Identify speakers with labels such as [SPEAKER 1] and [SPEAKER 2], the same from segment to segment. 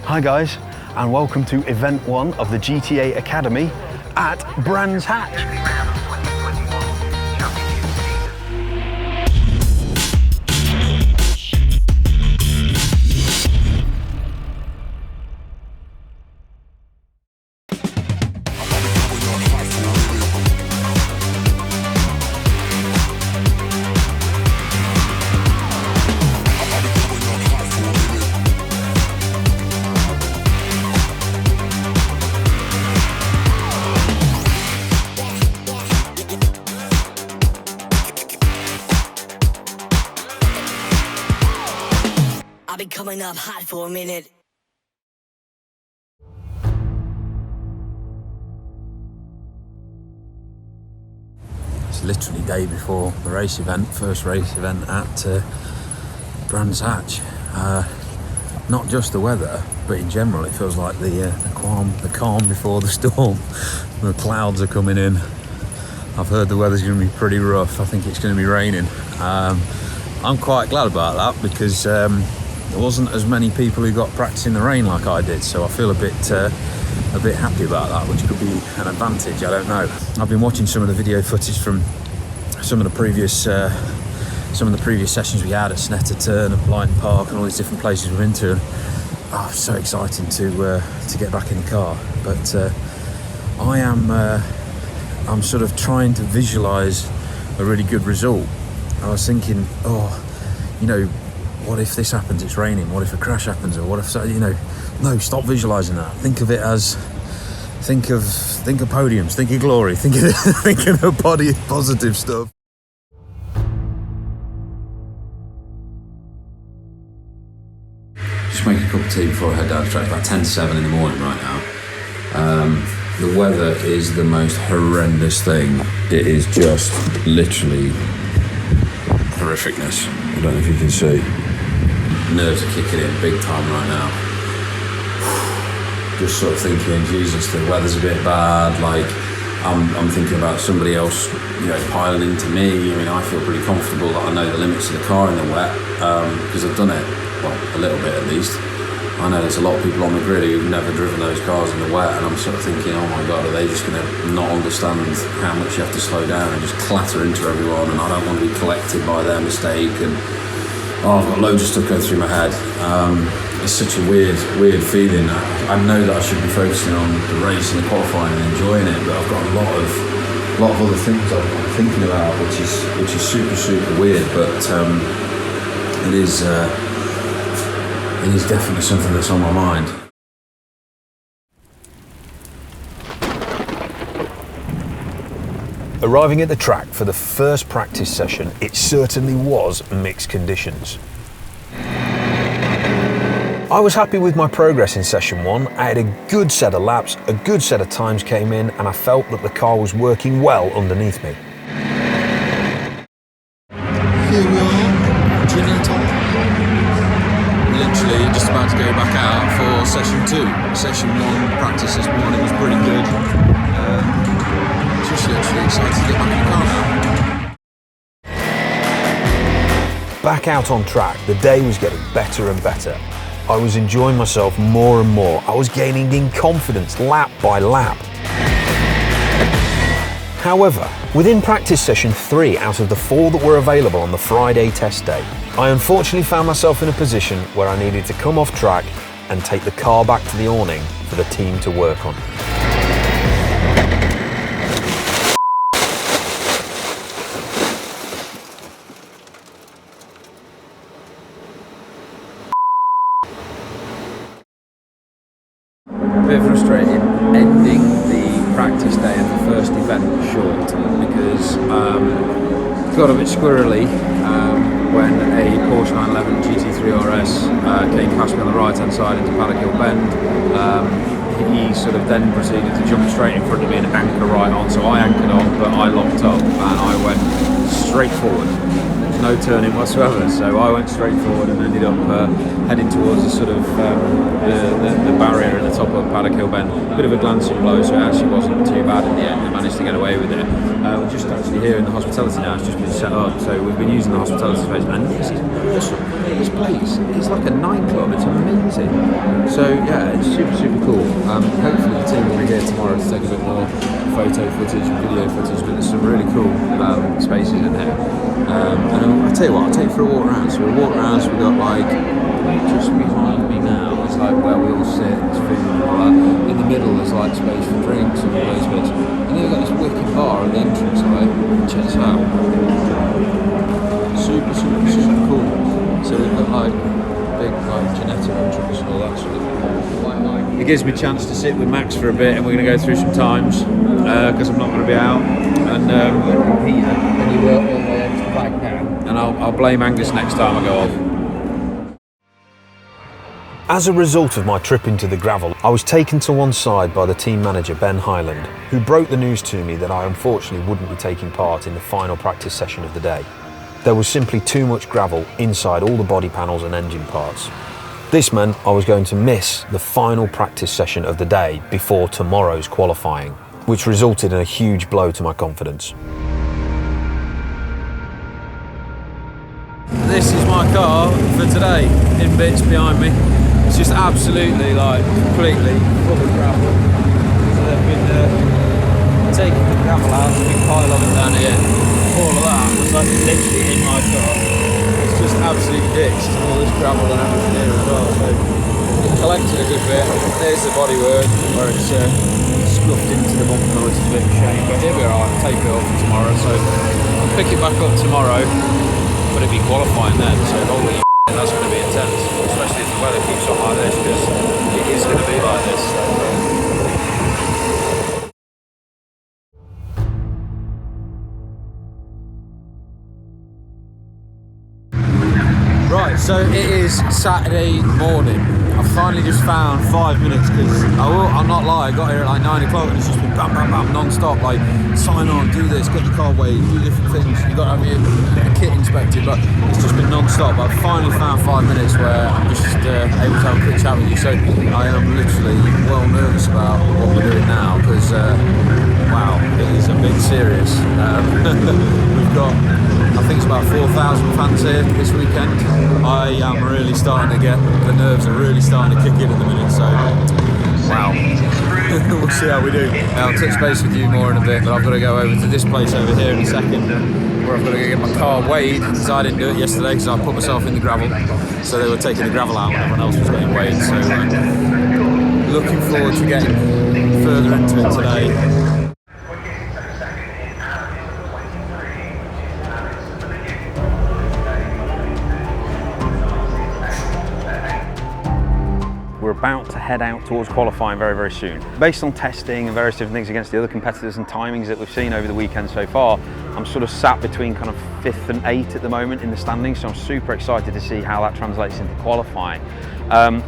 [SPEAKER 1] Hi guys, and welcome to event 1 of the GTA Academy at Brands Hatch.
[SPEAKER 2] I've been coming up hot for a minute.
[SPEAKER 3] It's literally day before the race event, first race event at Brands Hatch. Not just the weather, but in general it feels like the calm before the storm. The clouds are coming in. I've heard the weather's going to be pretty rough. I think it's going to be raining. I'm quite glad about that because there wasn't as many people who got practice in the rain like I did, so I feel a bit happy about that, which could be an advantage. I don't know. I've been watching some of the video footage from some of the previous sessions we had at Ginetta Turn and Blighton Park and all these different places we've been to. And, it's so exciting to get back in the car. But I'm sort of trying to visualise a really good result. I was thinking, what if this happens, it's raining? What if a crash happens? Or what if, no, stop visualising that. Think of it as, think of podiums, think of glory, think of the positive stuff. Just make a cup of tea before I head down the track. It's about 10 to 7 in the morning right now. The weather is the most horrendous thing. It is just literally horrificness. I don't know if you can see. Nerves are kicking in big time right now. Just sort of thinking, Jesus, the weather's a bit bad. Like, I'm thinking about somebody else, piling into me. I mean, I feel pretty comfortable that I know the limits of the car in the wet because I've done it, well, a little bit at least. I know there's a lot of people on the grid who've never driven those cars in the wet, and I'm sort of thinking, oh my God, are they just going to not understand how much you have to slow down and just clatter into everyone? And I don't want to be collected by their mistake. And I've got loads of stuff going through my head. It's such a weird feeling. I know that I should be focusing on the race and the qualifying and enjoying it, but I've got a lot of other things I'm thinking about, which is super weird. But it is definitely something that's on my mind.
[SPEAKER 1] Arriving at the track for the first practice session, it certainly was mixed conditions. I was happy with my progress in session 1. I had a good set of laps, a good set of times came in, and I felt that the car was working well underneath me.
[SPEAKER 3] Here we are, Ginetta. Literally just about to go back out for session 2. Session 1 practice this morning was pretty good. Just literally excited to get back in the car now.
[SPEAKER 1] Back out on track, the day was getting better and better. I was enjoying myself more and more. I was gaining in confidence lap by lap. However, within practice session 3 out of the 4 that were available on the Friday test day, I unfortunately found myself in a position where I needed to come off track and take the car back to the awning for the team to work on.
[SPEAKER 3] A bit frustrating ending the practice day of the first event short because it got a bit squirrely when a Porsche 911 GT3 RS came past me on the right hand side into Paddock Hill Bend. He sort of then proceeded to jump straight in front of me and anchor right on, so I anchored on but I locked up and I went straight forward. No turning whatsoever, so I went straight forward and ended up heading towards the sort of the barrier at the top of Paddock Hill Bend. Bit of a glancing blow, so it actually wasn't too bad in the end. I managed to get away with it. We're just actually here in the hospitality now. It's just been set up, so we've been using the hospitality space, and this is awesome. This place is like a nightclub. It's amazing. So yeah, it's super cool. Hopefully the team will be here tomorrow to take a bit more photo footage, video footage, but there's some really cool spaces in here. And I'll tell you what, I'll take you for a walk around. So we'll walk around, so we've got like, just behind me now is like where we all sit, it's food and all that. In the middle there's like space for drinks and all those bits. And then we've got this wicked bar at the entrance, right? Check this out. Super cool. So we've got like big like Ginetta entrance and all that sort of thing. It gives me a chance to sit with Max for a bit, and we're going to go through some times because I'm not going to be out. And and I'll blame Angus next time I go off.
[SPEAKER 1] As a result of my trip into the gravel, I was taken to one side by the team manager Ben Highland, who broke the news to me that I unfortunately wouldn't be taking part in the final practice session of the day. There was simply too much gravel inside all the body panels and engine parts. This meant I was going to miss the final practice session of the day before tomorrow's qualifying, which resulted in a huge blow to my confidence.
[SPEAKER 3] This is my car for today, in bits behind me. It's just absolutely, like, completely full of gravel. So they've been taking the gravel out, there's a big pile of it down here. All of that was like literally in my car. It's just absolutely ditched, all this gravel and everything here as well. So it collected a good bit. There's the bodywork where it's scuffed into the bumper, which is a bit of a shame. But here we are, I'll take it off for tomorrow. So I'll pick it back up tomorrow, but it'll be qualifying then. So holy that's going to be intense, especially if the weather keeps on like this, because it is going to be like this. Right, so it is Saturday morning. I finally just found 5 minutes because I'll not lie, I got here at like 9 o'clock and it's just been bam non-stop, like sign on, do this, get your car weighed, do different things, you've got to have your kit inspected, but it's just been non-stop. But I've finally found 5 minutes where I'm just able to have a quick chat with you. So I am literally well nervous about what we're doing now because wow, it is a bit serious. We've got, I think it's about 4,000 fans here this weekend. I am really starting to get, the nerves are really starting to kick in at the minute, so wow. We'll see how we do. I'll touch base with you more in a bit, but I've got to go over to this place over here in a second where I've got to go get my car weighed because I didn't do it yesterday because I put myself in the gravel. So they were taking the gravel out when everyone else was getting weighed. So looking forward to getting further into it today. We're about to head out towards qualifying very soon. Based on testing and various different things against the other competitors and timings that we've seen over the weekend so far, I'm sort of sat between kind of 5th and 8th at the moment in the standings, so I'm super excited to see how that translates into qualifying.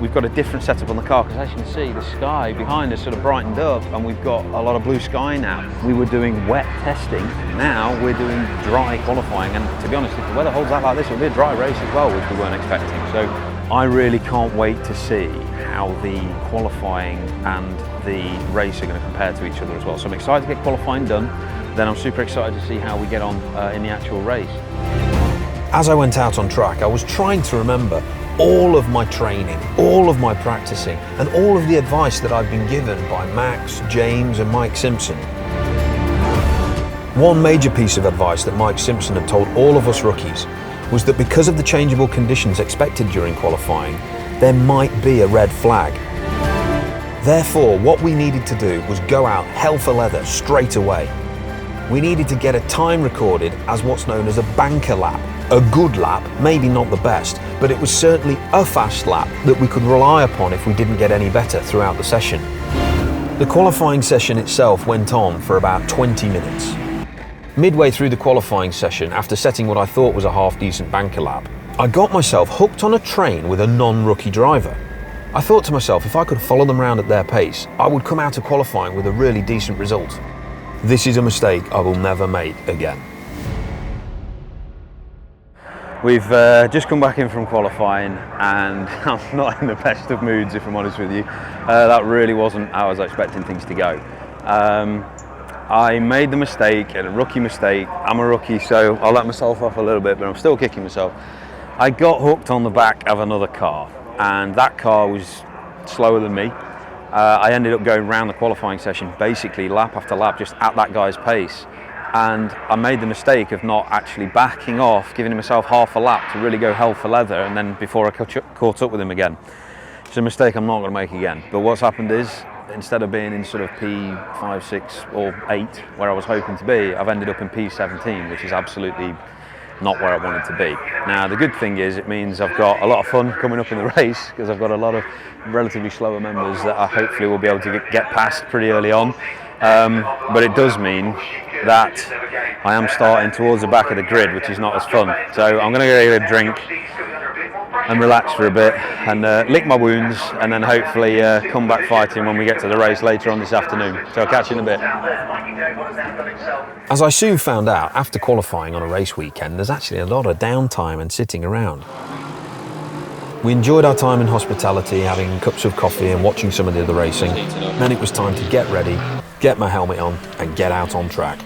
[SPEAKER 3] We've got a different setup on the car because as you can see, the sky behind us sort of brightened up and we've got a lot of blue sky now. We were doing wet testing, now we're doing dry qualifying, and to be honest, if the weather holds out like this, it'll be a dry race as well, which we weren't expecting. So I really can't wait to see how the qualifying and the race are going to compare to each other as well. So I'm excited to get qualifying done, then I'm super excited to see how we get on in the actual race.
[SPEAKER 1] As I went out on track, I was trying to remember all of my training, all of my practicing, and all of the advice that I've been given by Max, James and Mike Simpson. One major piece of advice that Mike Simpson had told all of us rookies was that because of the changeable conditions expected during qualifying, there might be a red flag. Therefore, what we needed to do was go out hell for leather straight away. We needed to get a time recorded as what's known as a banker lap. A good lap, maybe not the best, but it was certainly a fast lap that we could rely upon if we didn't get any better throughout the session. The qualifying session itself went on for about 20 minutes. Midway through the qualifying session, after setting what I thought was a half-decent banker lap, I got myself hooked on a train with a non-rookie driver. I thought to myself, if I could follow them around at their pace, I would come out of qualifying with a really decent result. This is a mistake I will never make again.
[SPEAKER 3] We've just come back in from qualifying and I'm not in the best of moods, if I'm honest with you. That really wasn't how I was expecting things to go. I made the mistake, a rookie mistake. I'm a rookie, so I'll let myself off a little bit, but I'm still kicking myself.
[SPEAKER 1] I got hooked on the back of another car, and that car was slower than me. I ended up going round the qualifying session, basically lap after lap, just at that guy's pace. And I made the mistake of not actually backing off, giving myself half a lap to really go hell for leather, and then before I caught up with him again. It's a mistake I'm not going to make again. But what's happened is, instead of being in sort of P5, 6 or 8, where I was hoping to be, I've ended up in P17, which is absolutely not where I wanted to be. Now, the good thing is it means I've got a lot of fun coming up in the race, because I've got a lot of relatively slower members that I hopefully will be able to get past pretty early on. But it does mean that I am starting towards the back of the grid, which is not as fun. So I'm going to go get a drink and relax for a bit and lick my wounds, and then hopefully come back fighting when we get to the race later on this afternoon. So I'll catch you in a bit. As I soon found out, after qualifying on a race weekend, there's actually a lot of downtime and sitting around. We enjoyed our time in hospitality, having cups of coffee and watching some of the other racing. Then it was time to get ready, get my helmet on and get out on track.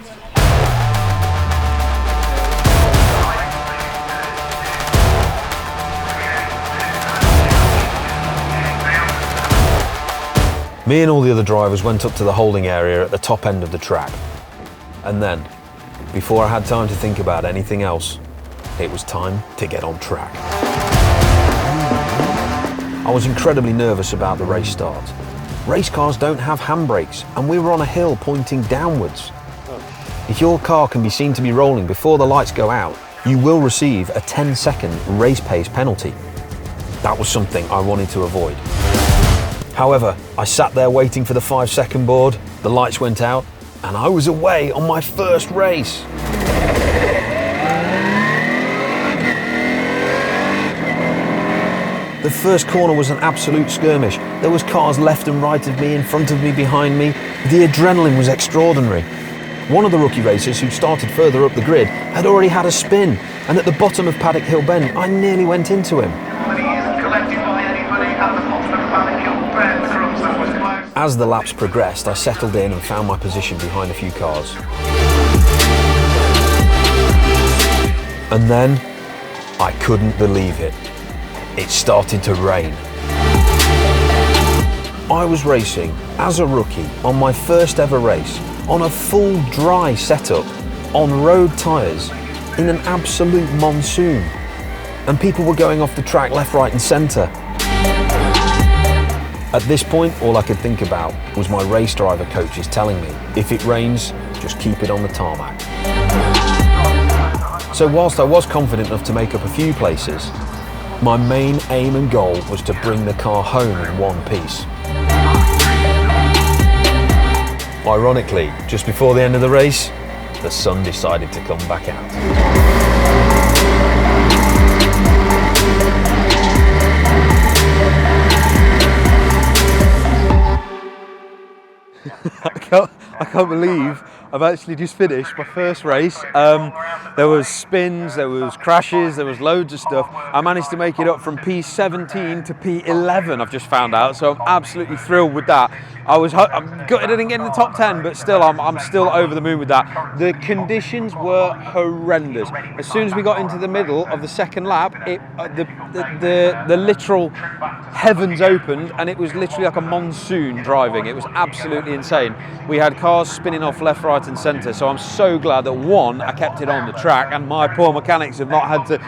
[SPEAKER 1] Me and all the other drivers went up to the holding area at the top end of the track. And then, before I had time to think about anything else, it was time to get on track. I was incredibly nervous about the race start. Race cars don't have handbrakes, and we were on a hill pointing downwards. If your car can be seen to be rolling before the lights go out, you will receive a 10-second race pace penalty. That was something I wanted to avoid. However, I sat there waiting for the 5-second board, the lights went out, and I was away on my first race. The first corner was an absolute skirmish. There was cars left and right of me, in front of me, behind me. The adrenaline was extraordinary. One of the rookie racers, who started further up the grid, had already had a spin, and at the bottom of Paddock Hill Bend, I nearly went into him. As the laps progressed, I settled in and found my position behind a few cars. And then, I couldn't believe it. It started to rain. I was racing as a rookie on my first ever race on a full dry setup on road tyres in an absolute monsoon. And people were going off the track left, right and centre. At this point, all I could think about was my race driver coaches telling me, if it rains, just keep it on the tarmac. So whilst I was confident enough to make up a few places, my main aim and goal was to bring the car home in one piece. Ironically, just before the end of the race, the sun decided to come back out. I can't believe I've actually just finished my first race. There was spins, there was crashes, there was loads of stuff. I managed to make it up from P17 to P11, I've just found out, so I'm absolutely thrilled with that. I'm gutted I didn't get in the top 10, but still, I'm still over the moon with that. The conditions were horrendous. As soon as we got into the middle of the second lap, the literal heavens opened, and it was literally like a monsoon driving. It was absolutely insane. We had cars spinning off left, right and centre, so I'm so glad that one, I kept it on the track and my poor mechanics have not had to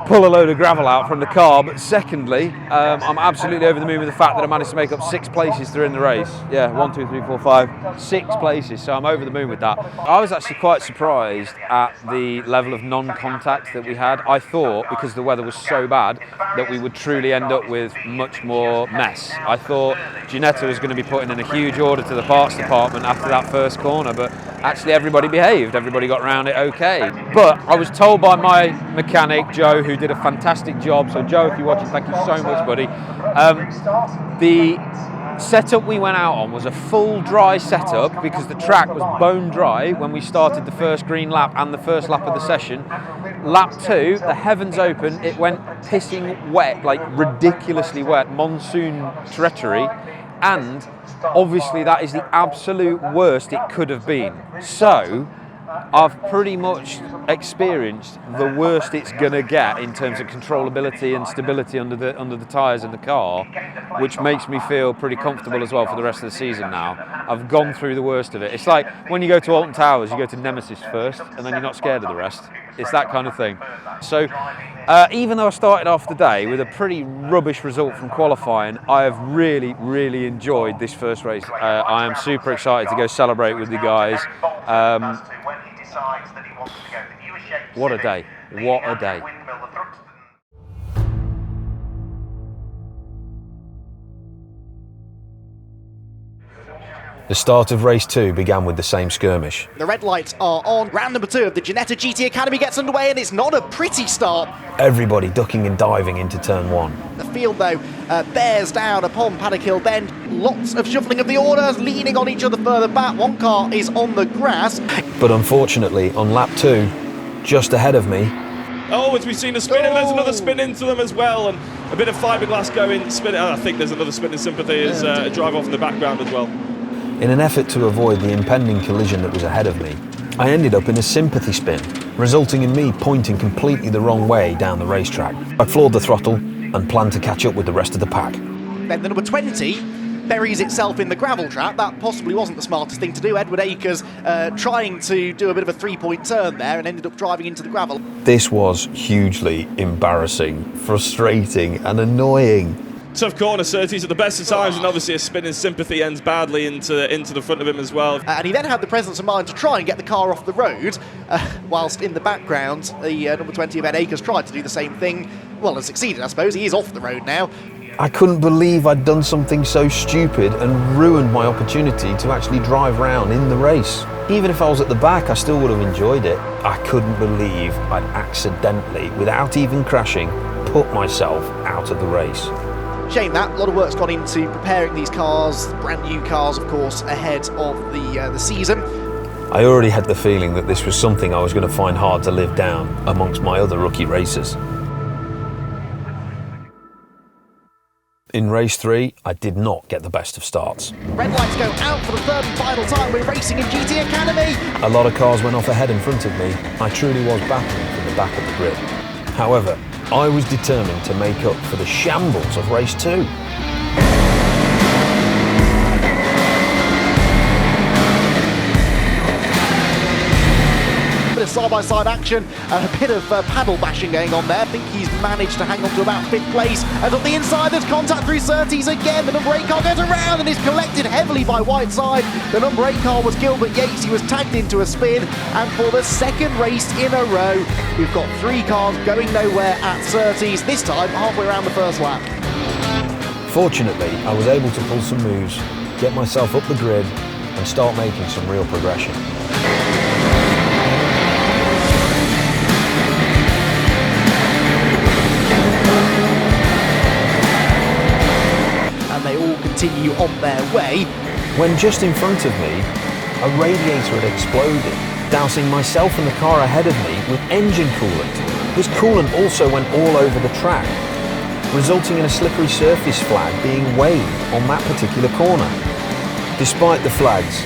[SPEAKER 1] pull a load of gravel out from the car, but secondly, I'm absolutely over the moon with the fact that I managed to make up 6 places during the race. Yeah, 1, 2, 3, 4, 5, 6 places, so I'm over the moon with that. I was actually quite surprised at the level of non-contact that we had. I thought, because the weather was so bad, that we would truly end up with much more mess. I thought Ginetta was going to be putting in a huge order to the parts department after that first corner, but actually everybody behaved, everybody got around it okay. But I was told by my mechanic, Joe, who did a fantastic job, so Joe, if you're watching, thank you so much, buddy. The setup we went out on was a full dry setup because the track was bone dry when we started the first green lap and the first lap of the session. Lap 2, the heavens opened, it went pissing wet, like ridiculously wet, monsoon treachery, and obviously that is the absolute worst it could have been. So
[SPEAKER 4] I've pretty much experienced the worst it's going to get in terms of controllability and stability under the tyres in the car, which makes me feel pretty comfortable as well for the rest of the season now. I've gone through the worst of it. It's like when you go to Alton Towers, you go to Nemesis first, and then you're not scared of the rest. It's that kind of thing. So even though I started off the day with a pretty rubbish result from qualifying, I have really, really enjoyed this first race. I am super excited to go celebrate with the guys. What a day. What a day.
[SPEAKER 1] The start of race 2 began with the same skirmish.
[SPEAKER 5] The red lights are on. Round number 2 of the Ginetta GT Academy gets underway, and it's not a pretty start.
[SPEAKER 1] Everybody ducking and diving into turn 1.
[SPEAKER 5] The field, though, bears down upon Paddock Hill Bend. Lots of shuffling of the orders, leaning on each other further back. One car is on the grass.
[SPEAKER 1] But unfortunately, on lap 2, just ahead of me,
[SPEAKER 6] oh, as we've seen a spin, and there's another spin into them as well, and a bit of fiberglass going, spin. I think there's another spin in sympathy as a drive off in the background as well.
[SPEAKER 1] in an effort to avoid the impending collision that was ahead of me, I ended up in a sympathy spin, resulting in me pointing completely the wrong way down the racetrack. I floored the throttle and planned to catch up with the rest of the pack.
[SPEAKER 5] Then the number 20 buries itself in the gravel trap. That possibly wasn't the smartest thing to do. Edward Akers trying to do a bit of a three-point turn there and ended up driving into the gravel. This
[SPEAKER 1] was hugely embarrassing, frustrating and annoying.
[SPEAKER 6] Tough corner, Surtees at the best of times, and obviously a spin in sympathy ends badly into the front of him as well.
[SPEAKER 5] And he then had the presence of mind to try and get the car off the road, whilst in the background, the number 20 of Ed Akers tried to do the same thing. Well, and succeeded, I suppose. He is off the road now.
[SPEAKER 1] I couldn't believe I'd done something so stupid and ruined my opportunity to actually drive round in the race. Even if I was at the back, I still would have enjoyed it. I couldn't believe I'd accidentally, without even crashing, put myself out of the race.
[SPEAKER 5] Shame that. A lot of work's gone into preparing these cars, brand new cars, of course, ahead of the season.
[SPEAKER 1] I already had the feeling that this was something I was going to find hard to live down amongst my other rookie racers. In race 3, I did not get the best of starts.
[SPEAKER 5] Red lights go out for the third and final time. We're racing in GT Academy.
[SPEAKER 1] A lot of cars went off ahead in front of me. I truly was battling for the back of the grid. However, I was determined to make up for the shambles of race 2.
[SPEAKER 5] Bit of side-by-side action and a bit of paddle bashing going on there. I think he's managed to hang on to about 5th place. And on the inside, there's contact through Surtees again. The number 8 car goes around and is collected heavily by Whiteside. The number 8 car was Gilbert Yates. He was tagged into a spin. And for the second race in a row, we've got 3 cars going nowhere at Surtees, this time halfway around the first lap.
[SPEAKER 1] Fortunately, I was able to pull some moves, get myself up the grid, and start making some real progression.
[SPEAKER 5] And they all continue on their way.
[SPEAKER 1] When just in front of me, a radiator had exploded, dousing myself and the car ahead of me with engine coolant. This coolant also went all over the track, resulting in a slippery surface flag being waved on that particular corner. Despite the flags,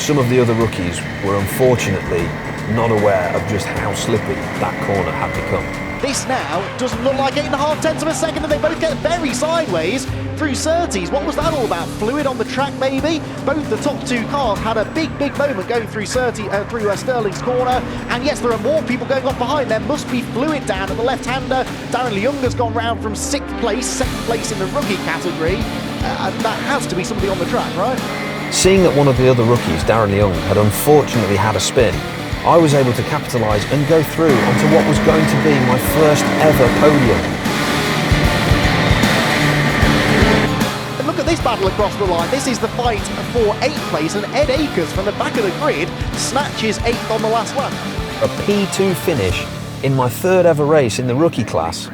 [SPEAKER 1] some of the other rookies were unfortunately not aware of just how slippy that corner had become.
[SPEAKER 5] This now doesn't look like 8.5 tenths of a second, and they both get very sideways through Surtees. What was that all about? Fluid on the track, maybe? Both the top 2 cars had a big moment going through Sterling's corner. And yes, there are more people going off behind. There must be fluid down at the left-hander. Darren Leunger's gone round from 6th place, 2nd place in the rookie category. And that has to be somebody on the track, right?
[SPEAKER 1] Seeing that one of the other rookies, Darren Leung, had unfortunately had a spin, I was able to capitalise and go through onto what was going to be my first ever podium.
[SPEAKER 5] And look at this battle across the line. This is the fight for 8th place, and Ed Akers from the back of the grid snatches 8th on the last lap.
[SPEAKER 1] A P2 finish in my 3rd ever race in the rookie class,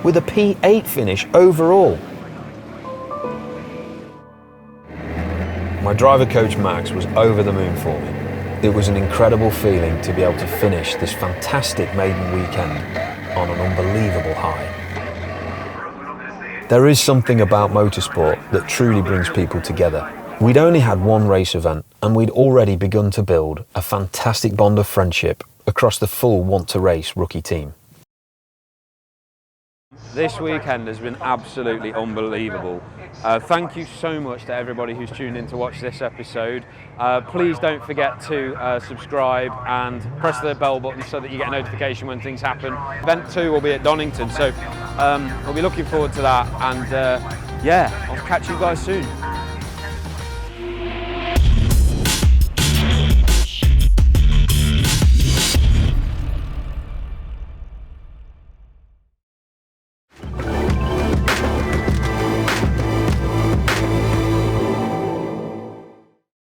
[SPEAKER 1] with a P8 finish overall. My driver coach Max was over the moon for me. It was an incredible feeling to be able to finish this fantastic maiden weekend on an unbelievable high. There is something about motorsport that truly brings people together, We'd only had one race event and we'd already begun to build a fantastic bond of friendship across the full Want to Race rookie team.
[SPEAKER 4] This weekend has been absolutely unbelievable. Thank you so much to everybody who's tuned in to watch this episode. Please don't forget to subscribe and press the bell button so that you get a notification when things happen. Event 2 will be at Donington, so we'll be looking forward to that, and yeah, I'll catch you guys soon.